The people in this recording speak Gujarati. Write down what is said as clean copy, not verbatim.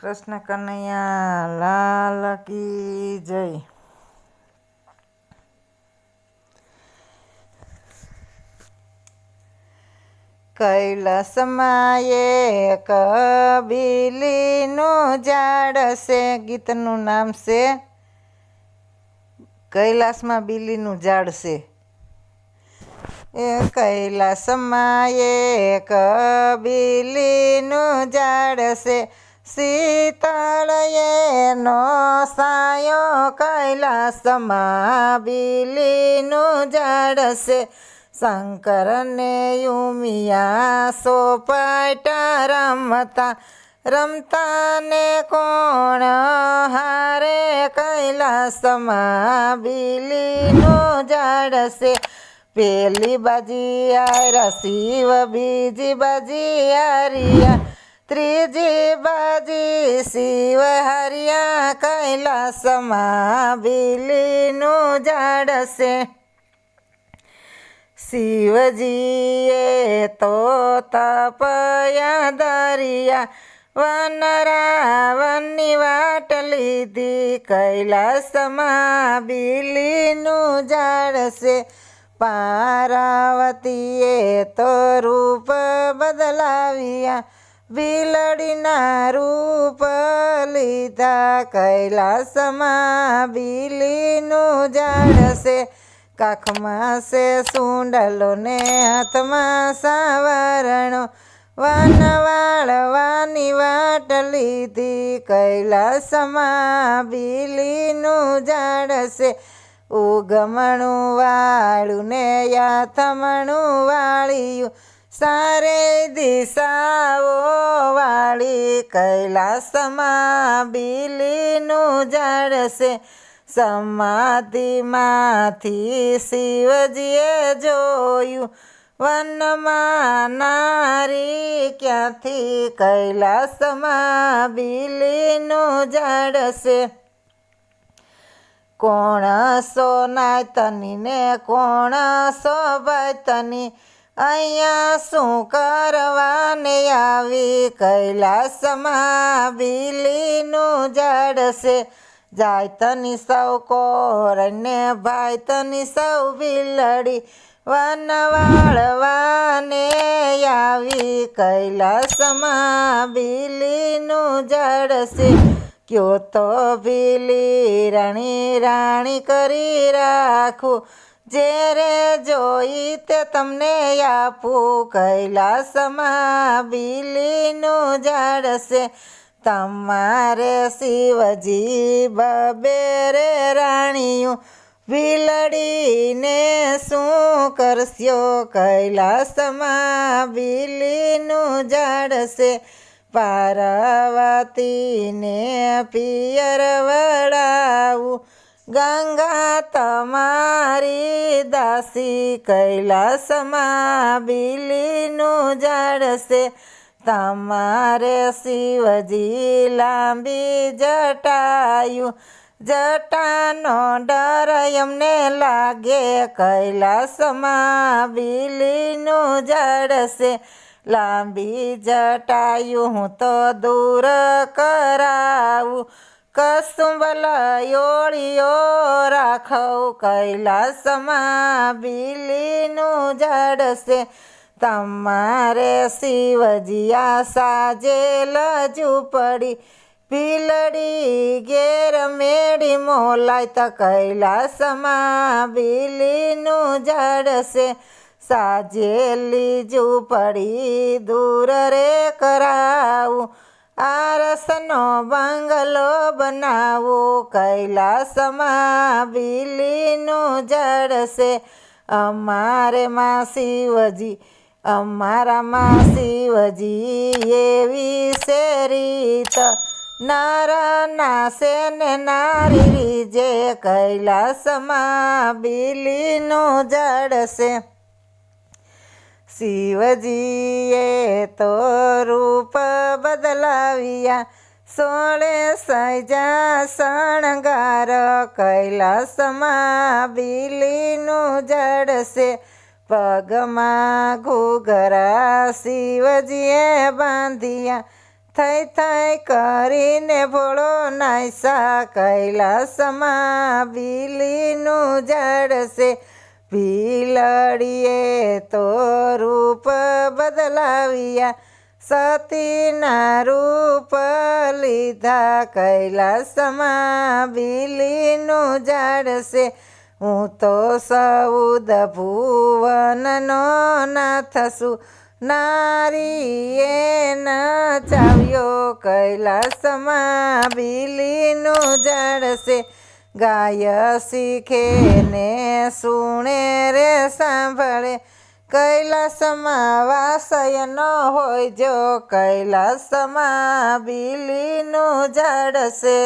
કૃષ્ણ કનૈયા લાલ કી જય. કૈલાસમાં એક બીલીનું ઝાડ છે. ગીતનું નામ છે કૈલાસમાં બીલીનું ઝાડ છે. એ કૈલાસમાં એક બીલીનું ઝાડ છે. શીતળ એનો સાયો કૈલાસમાં બીલીનું ઝાડ છે. શંકરને ઉમિયા સોપાટા રમતા ને કોણ હારે કૈલાસમાં બીલીનું ઝાડ છે. પેલી બાજી આયરા શિવ, બીજી બાજી હરિયા, ત્રીજી બાજી શિવ હરિયા કૈલાસમાં બીલીનું ઝાડ છે. શિવજીએ તો તપયા દરિયા, વનરાવનની વાટ લીધી કૈલાસમાં બીલીનું ઝાડ છે. પાર્વતીએ તો રૂપ બદલાવ્યા, બિલડીના રૂપ લીધા કૈલાસમાં બીલીનું ઝાડ છે. કાખમાં છે સુંડલો ને હાથમાં સાવરણો, વનવાળવાની વાટ લીધી કૈલાસમાં બીલીનું ઝાડ છે. ઉગમણું વાળું ને યાથમણું વાળિયું, સારે દિશાઓ વાળી કૈલાસમાં બીલીનું ઝાડ છે. સમાધિમાંથી શિવજીએ જોયું, વનમાં નારી ક્યાંથી કૈલાસમાં બીલીનું ઝાડ છે. કોણ સોનાતની ને કોણ શોભાતની, અહીંયા શું કરવાને આવી કૈલાસમાં બીલીનું ઝાડ છે. જાય તની સૌ કોરને ભાઈ તની સૌ બિલડી, વનવાળવાને આવી કૈલાસમાં બીલીનું ઝાડ છે. કયો તો બીલી રાણી રાણી કરી રાખું, જ્યારે જોઈ તે તમને આપું કૈલાસમાં બીલીનું ઝાડ છે. તમારે શિવજી બબેરે રાણીયું, બિલડીને શું કરશો કૈલાસમાં બીલીનું ઝાડ છે. પાર્વતીને પિયર વળાવું, ગંગા તમારી દાસી કૈલાસમાં બીલીનું ઝાડ છે. તમારે શિવજી લાંબી જટાયું, જટાનો ડર એમને લાગે કૈલાસમાં બીલીનું ઝાડ છે. લાંબી જટાયું હું તો દૂર કરાવું, કસુંબલ યોળીઓ રાખવું કૈલાસમાં બીલીનું ઝાડ છે. તમારે શિવજી આ સાજેલ ઝૂંપડી, બિલડી ઘેર મેળી મોલાય તો કૈલાસમાં બીલીનું ઝાડ છે. સાજેલી ઝૂંપડી દૂર રે કરાવું, આરસનો બંગલો બનાવું કૈલાસમાં બીલીનું ઝાડ છે. અમારે માં શિવજી, અમારામાં શિવજી એવી છે રીત, નર નાશે ને નારી રીજે કૈલાસમાં બીલીનું ઝાડ છે. શિવજીએ તો રૂપ બદલાવ્યા, સોળે સજા શણગાર કૈલાસમાં બીલીનું ઝાડ છે. પગમાં ઘૂઘરા શિવજીએ બાંધ્યા, થઈ કરીને ભોળો નાયસા કૈલાસમાં બીલીનું ઝાડ છે ભીલડીએ તો રૂપ બદલાવ્યા સતીના રૂપ લીધા કૈલાસમાં બીલીનું ઝાડ છે હું તો 14 ભુવનનો નાથ છું નારીએ નચાવ્યો કૈલાસમાં બીલીનું ઝાડ છે ગાય શીખે ને સુણે રે સાંભળે કૈલાસમાં વાસય ન હોય જો કૈલાસમાં બીલીનું ઝાડ છે